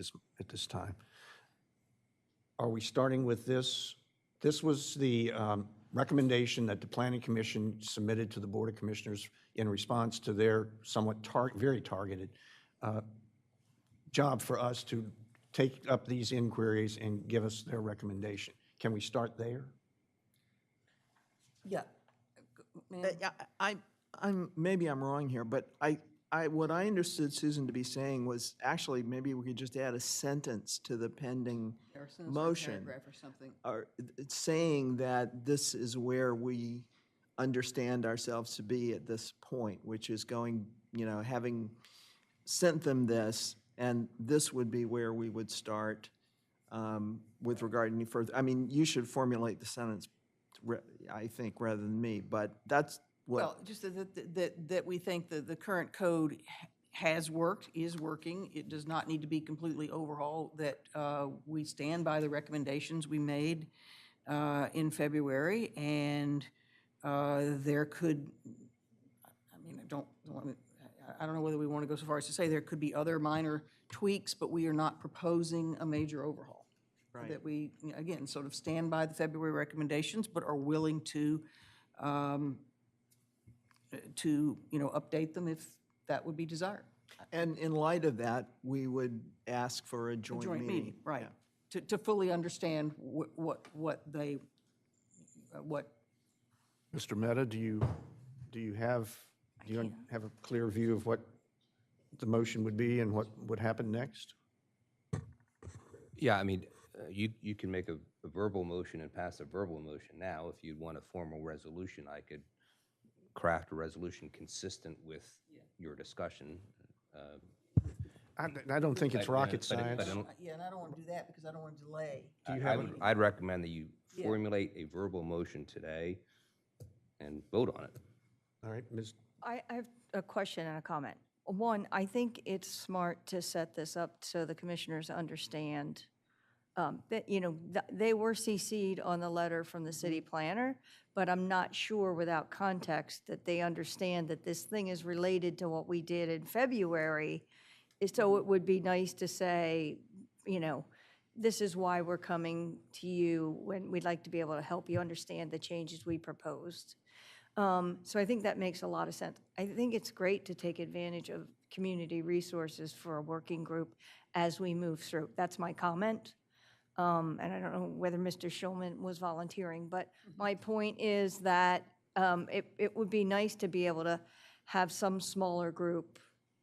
this time. Are we starting with this? This was the recommendation that the Planning Commission submitted to the Board of Commissioners in response to their somewhat very targeted job for us to take up these inquiries and give us their recommendation. Can we start there? Yeah. Maybe I'm wrong here, but what I understood Susan to be saying was actually maybe we could just add a sentence to the pending motion. Paragraph or something. It's saying that this is where we understand ourselves to be at this point, which is going, having sent them this, and this would be where we would start with regard to any further. I mean, you should formulate the sentence, I think, rather than me, but that's what. Well, just that we think that the current code has worked, is working. It does not need to be completely overhauled, that we stand by the recommendations we made in February, and there could, I don't know whether we want to go so far as to say there could be other minor tweaks, but we are not proposing a major overhaul. Right. That we, again, sort of stand by the February recommendations, but are willing to update them if that would be desired. And in light of that, we would ask for a joint meeting. Right. To fully understand what Mr. Mehta, do you have a clear view of what the motion would be and what would happen next? Yeah, I mean, you can make a verbal motion and pass a verbal motion now. If you'd want a formal resolution, I could craft a resolution consistent with your discussion. I don't think it's rocket but science. Yeah, and I don't want to do that because I don't want to delay. I'd recommend that you formulate a verbal motion today and vote on it. All right, Ms. I have a question and a comment. One, I think it's smart to set this up so the commissioners understand that, you know, they were CC'd on the letter from the city planner, but I'm not sure without context that they understand that this thing is related to what we did in February. So it would be nice to say, you know, this is why we're coming to you when we'd like to be able to help you understand the changes we proposed. So I think that makes a lot of sense. I think it's great to take advantage of community resources for a working group as we move through. That's my comment. And I don't know whether Mr. Schulman was volunteering, but my point is that it would be nice to be able to have some smaller group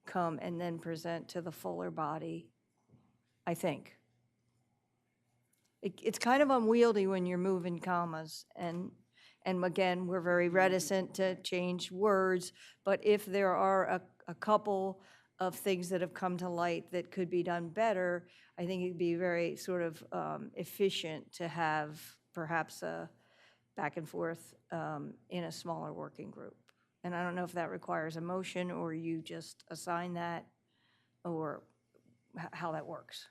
come and then present to the fuller body, I think. It's kind of unwieldy when you're moving commas, and again, we're very reticent to change words, but if there are a couple of things that have come to light that could be done better, I think it'd be very sort of efficient to have perhaps a back and forth in a smaller working group. And I don't know if that requires a motion, or you just assign that, or how that works.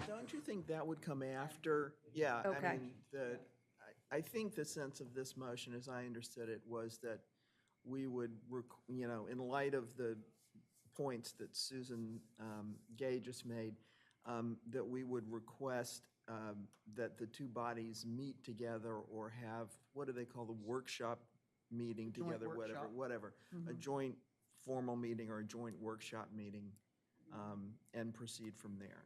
Don't you think that would come after? Yeah, Okay. I mean, I think the sense of this motion, as I understood it, was that we would, you know, in light of the points that Susan Gay just made, that we would request that the two bodies meet together or have, what do they call the workshop meeting Joint together, workshop. whatever, a joint formal meeting or a joint workshop meeting, and proceed from there.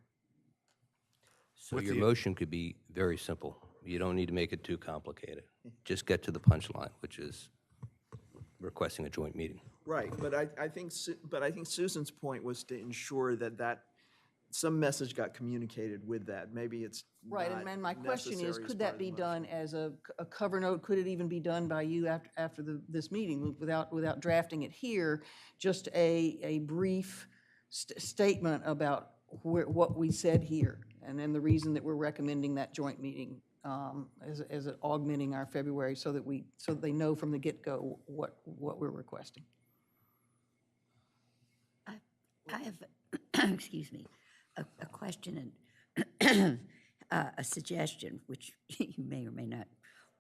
So your motion could be very simple. You don't need to make it too complicated. Just get to the punchline, which is requesting a joint meeting. Right, but I think Susan's point was to ensure that some message got communicated with that. Maybe it's Right, not and my question is, necessary as could part that of the be motion. done as a cover note? Could it even be done by you after this meeting without drafting it here? Just a brief statement about what we said here, and then the reason that we're recommending that joint meeting as augmenting our February, so that they know from the get-go what we're requesting. I have, excuse me, a question and a suggestion, which you may or may not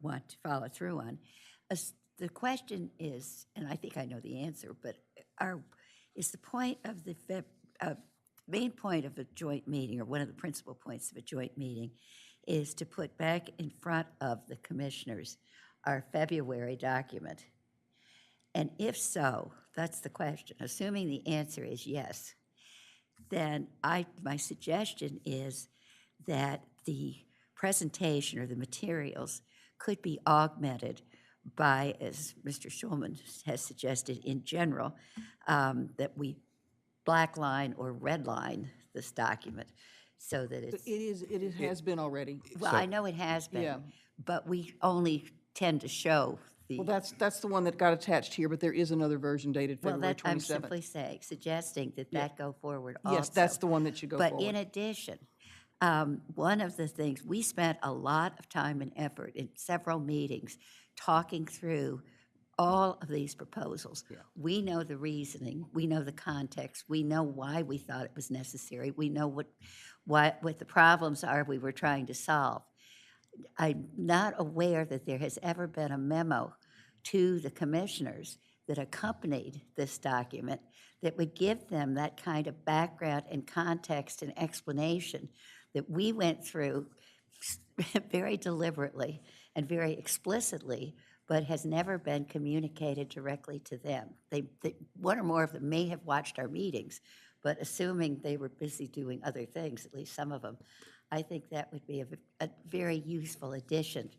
want to follow through on. The question is, and I think I know the answer, but is the point of the main point of a joint meeting, or one of the principal points of a joint meeting, is to put back in front of the commissioners our February document? And if so, that's the question. Assuming the answer is yes, then my suggestion is that the presentation or the materials could be augmented by, as Mr. Schulman has suggested in general, that we black line or red line this document so that it's, It has been already. well, I know it has Yeah. been, but we only tend to show the. Well, that's the one that got attached here, but there is another version dated Well, February that, I'm 27th. simply saying, suggesting that that go forward also. Yes, that's the one that should go But forward. in addition, one of the things, we spent a lot of time and effort in several meetings talking through all of these proposals. We know the reasoning, we know the context, we know why we thought it was necessary, we know what the problems are we were trying to solve. I'm not aware that there has ever been a memo to the commissioners that accompanied this document that would give them that kind of background and context and explanation that we went through very deliberately and very explicitly, but has never been communicated directly to them. One or more of them may have watched our meetings, but assuming they were busy doing other things, at least some of them, I think that would be a very useful addition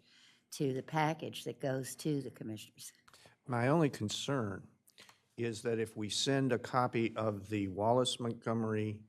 to the package that goes to the commissioners. My only concern is that if we send a copy of the Wallace Montgomery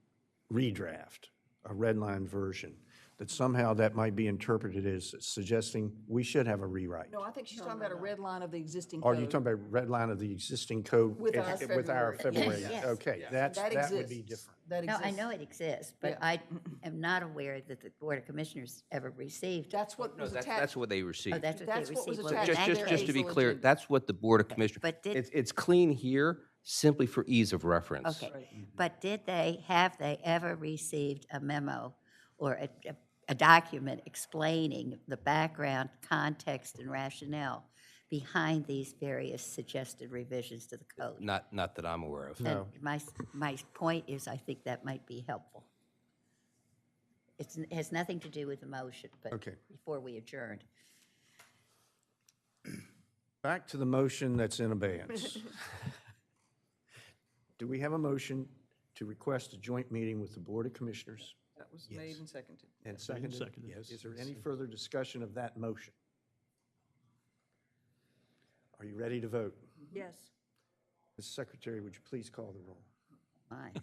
redraft, a red line version, that somehow that might be interpreted as suggesting we should have a rewrite. No, I think she's talking about a red line of the existing Are code. you talking about red line of the existing code? With our With our February. February? Yes. Okay, That that would be exists. different. That No, exists. I know it exists, but I am not aware that the Board of Commissioners ever received. That's what No, was that's attached. what they received. Oh, that's what they That's what was received. Well, attached in to that their Just to be Hazel clear, agenda. that's what the Board of Commissioners, But did, it's clean here simply for ease of reference. okay, but have they ever received a memo or a document explaining the background, context, and rationale behind these various suggested revisions to the code? Not that I'm aware of. And my point is, I think that might be helpful. It has nothing to do with the motion, but Okay. before we adjourned. Back to the motion that's in abeyance. Do we have a motion to request a joint meeting with the Board of Commissioners? That was made and seconded. And seconded? seconded. Yes. Is there any further discussion of that motion? Are you ready to vote? Yes. Ms. Secretary, would you please call the roll? Fine.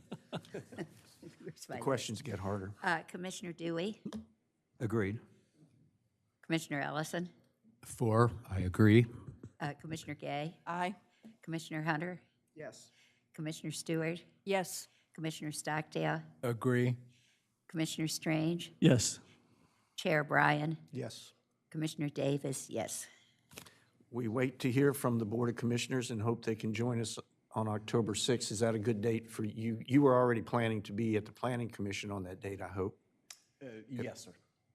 Where's The my questions get harder. list? Commissioner Dewey, Agreed. Commissioner Ellison, 4, I agree. Commissioner Gay, Aye. Commissioner Hunter, Yes. Commissioner Stewart, Yes. Commissioner Stockdale, Agree. Commissioner Strange, Yes. Chair Bryan, Yes. Commissioner Davis, yes. We wait to hear from the Board of Commissioners and hope they can join us on October 6th. Is that a good date for you? You were already planning to be at the Planning Commission on that date, I hope. Yes, sir.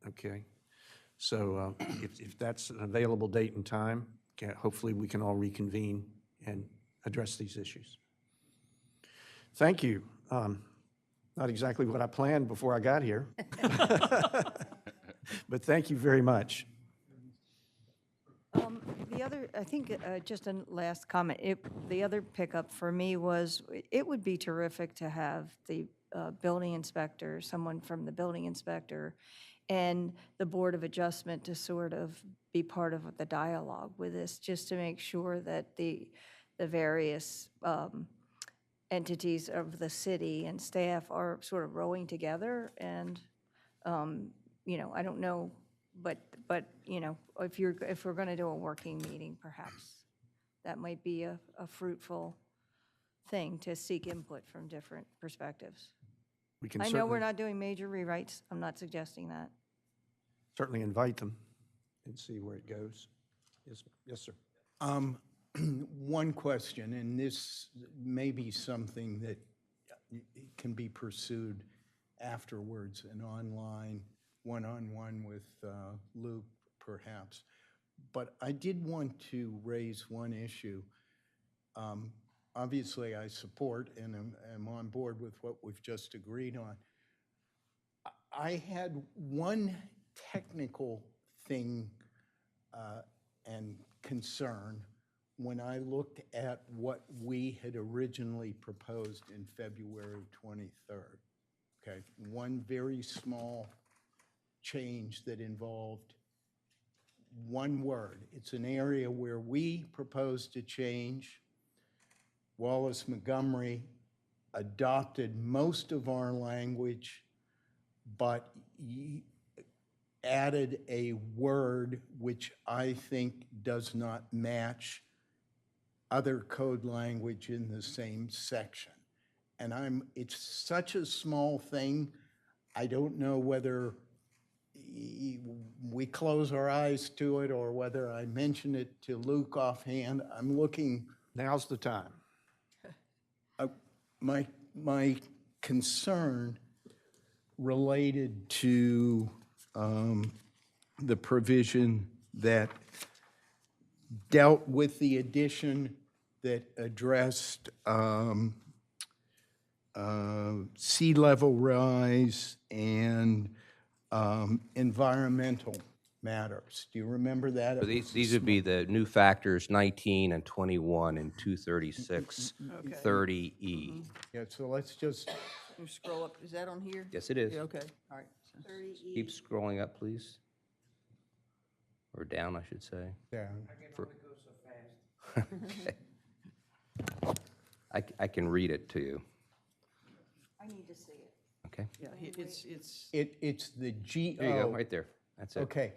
Okay. So if that's an available date and time, hopefully we can all reconvene and address these issues. Thank you. Not exactly what I planned before I got here. But thank you very much. The other, I think, just a last comment, the other pickup for me was, it would be terrific to have the building inspector, someone from the building inspector, and the Board of Adjustment to sort of be part of the dialogue with this, just to make sure that the various entities of the city and staff are sort of rowing together, and, you know, I don't know, but, you know, if we're gonna do a working meeting, perhaps, that might be a fruitful thing to seek input from different perspectives. We can I know we're certainly, not doing major rewrites, I'm not suggesting that. certainly invite them and see where it goes. Yes, sir. One question, and this may be something that can be pursued afterwards, an online, one-on-one with Luke, perhaps. But I did want to raise one issue. Obviously, I support and am on board with what we've just agreed on. I had one technical thing and concern when I looked at what we had originally proposed in February 23rd. Okay, one very small change that involved one word. It's an area where we proposed to change. Wallace Montgomery adopted most of our language, but added a word which I think does not match other code language in the same section. And it's such a small thing, I don't know whether we close our eyes to it or whether I mention it to Luke offhand. I'm looking, Now's the time. my concern related to the provision that dealt with the addition that addressed sea level rise and environmental matters. Do you remember that? So these would be the new factors 19 and 21 and 236, 30E. Yeah, so let's just, You scroll up, is that on here? Yes, it is. Yeah, okay, all right. Keep scrolling up, please. Or down, I should say. yeah. Okay. I can read it to you. I need to see it. Okay, Yeah, it's, It's the G. there you go, right there. That's it. Okay.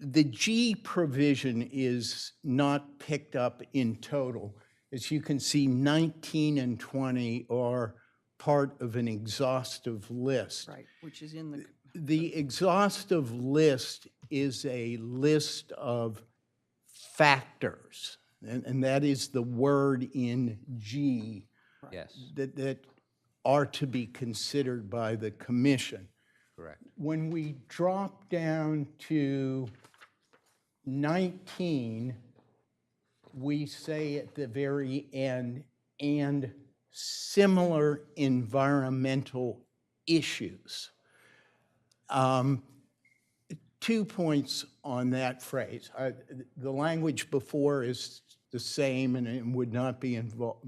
The G provision is not picked up in total. As you can see, 19 and 20 are part of an exhaustive list. right, which is in the, The exhaustive list is a list of factors, and that is the word in G Yes, that are to be considered by the commission. correct. When we drop down to 19, we say at the very end, and similar environmental issues. 2 points on that phrase. The language before is the same and it would not be involved,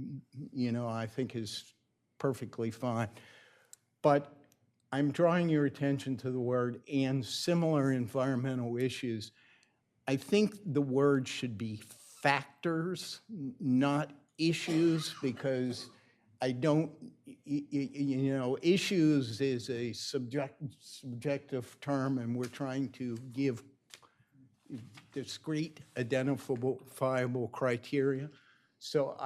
I think is perfectly fine. But I'm drawing your attention to the word "and similar environmental issues." I think the word should be factors, not issues, because I don't, issues is a subjective term, and we're trying to give discrete, identifiable criteria. So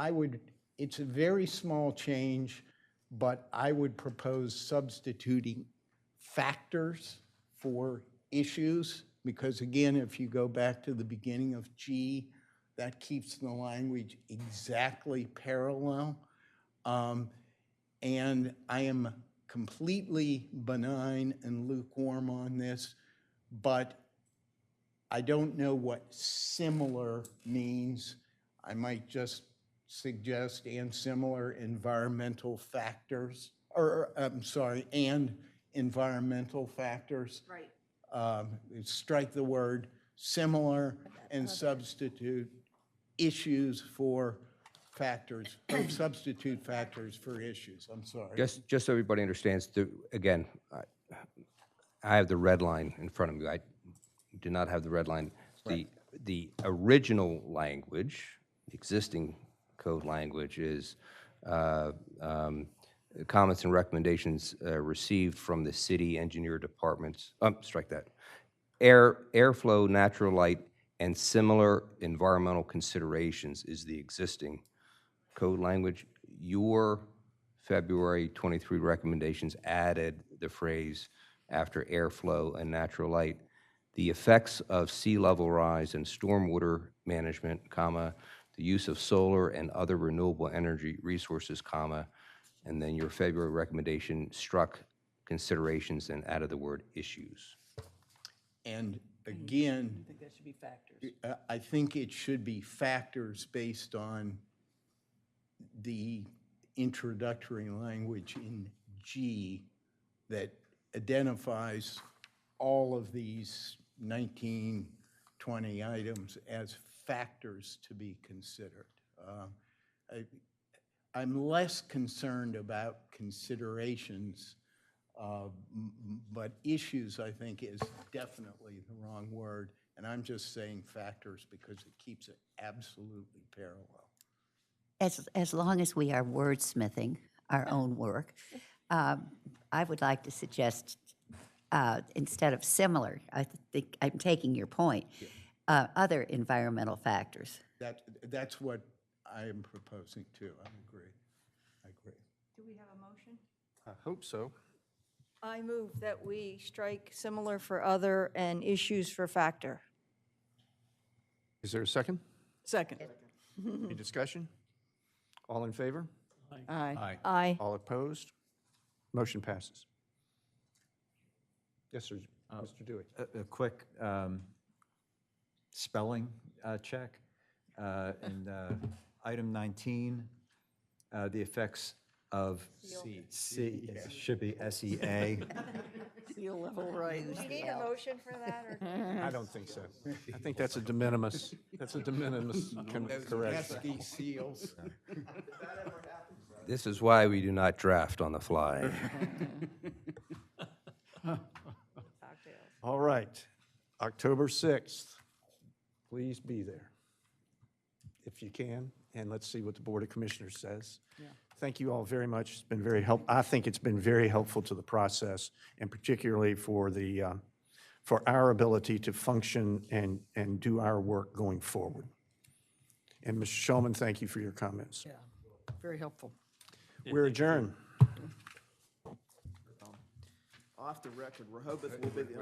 it's a very small change, but I would propose substituting factors for issues, because again, if you go back to the beginning of G, that keeps the language exactly parallel. And I am completely benign and lukewarm on this, but I don't know what similar means. I might just suggest "and similar environmental factors," or I'm sorry, "and environmental factors." Right. Strike the word "similar" and substitute issues for factors, or substitute factors for issues. I'm sorry. Just so everybody understands, again, I have the red line in front of me. I do not have the red line. The original language, the existing code language is comments and recommendations received from the city engineer departments, strike that. Airflow, natural light, and similar environmental considerations is the existing code language. Your February 23 recommendations added the phrase after airflow and natural light, the effects of sea level rise and stormwater management, comma, the use of solar and other renewable energy resources, comma, and then your February recommendation struck considerations and added the word issues. And again, I think that should be factors. I think it should be factors based on the introductory language in G that identifies all of these 19, 20 items as factors to be considered. I'm less concerned about considerations, but issues, I think, is definitely the wrong word. And I'm just saying factors because it keeps it absolutely parallel. As long as we are wordsmithing our own work, I would like to suggest, instead of similar, I think I'm taking your point, other environmental factors. That's what I am proposing too. I agree. Do we have a motion? I hope so. I move that we strike similar for other and issues for factor. Is there a second? Second. Any discussion? All in favor? Aye. Aye. All opposed? Motion passes. Yes, sir, Mr. Dewey. A quick spelling check. In item 19, the effects of C, it should be SEA. Seal level rise. Do you need a motion for that, or? I don't think so. I think that's a de minimis, correction. Pesky seals. This is why we do not draft on the fly. All right, October 6th, please be there. if you can, and let's see what the Board of Commissioners says. Thank you all very much. It's been I think it's been very helpful to the process, and particularly for for our ability to function and do our work going forward. And Mr. Shulman, thank you for your comments. Yeah, very helpful. We're adjourned. Off the record, Rehoboth will be the